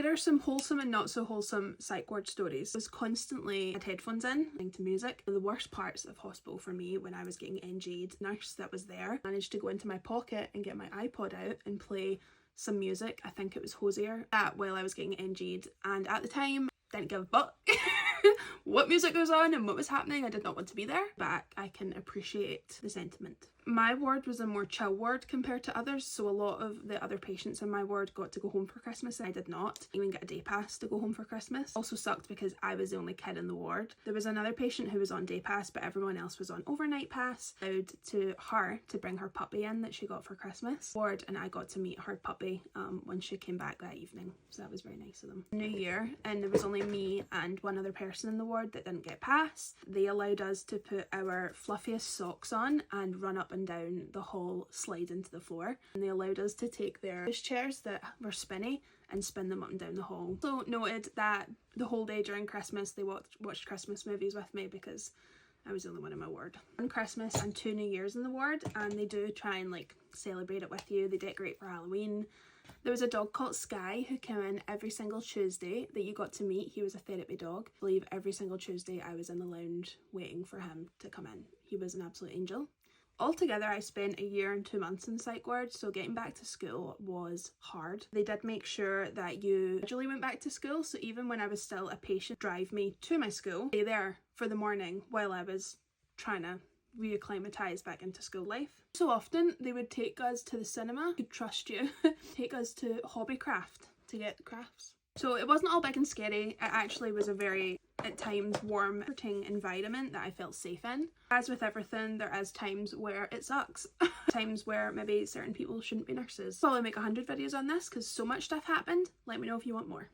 Here are some wholesome and not so wholesome psych ward stories. I was constantly had headphones in, listening to music. The worst parts of hospital for me when I was getting NG'd, the nurse that was there managed to go into my pocket and get my iPod out and play some music. I think it was Hosier, while I was getting NG'd, and at the time didn't give a fuck what music was on and what was happening. I did not want to be there, but I can appreciate the sentiment. My ward was a more chill ward compared to others, so a lot of the other patients in my ward got to go home for Christmas and I did not even get a day pass to go home for Christmas. Also sucked because I was the only kid in the ward. There was another patient who was on day pass, but everyone else was on overnight pass. Allowed to her to bring her puppy in that she got for Christmas ward, and I got to meet her puppy when she came back that evening, so that was very nice of them. New Year, and there was only me and one other person in the ward that didn't get pass. They allowed us to put our fluffiest socks on and run up and down the hall, slide into the floor, and they allowed us to take their chairs that were spinny and spin them up and down the hall. So noted that the whole day during Christmas they watched Christmas movies with me because I was the only one in my ward. On Christmas and 2 New Years in the ward, and they do try and like celebrate it with you. They decorate for Halloween. There was a dog called Sky who came in every single Tuesday that you got to meet. He was a therapy dog. I believe every single Tuesday I was in the lounge waiting for him to come in. He was an absolute angel. Altogether, I spent a year and 2 months in psych ward, so getting back to school was hard. They did make sure that you gradually went back to school, so even when I was still a patient, drive me to my school, stay there for the morning while I was trying to reacclimatise back into school life. So often they would take us to the cinema, could trust you, take us to Hobbycraft to get crafts. So it wasn't all big and scary. It actually was a very, at times, warm, comforting environment that I felt safe in. As with everything, there is times where it sucks. Times where maybe certain people shouldn't be nurses. I'll probably make 100 videos on this because so much stuff happened. Let me know if you want more.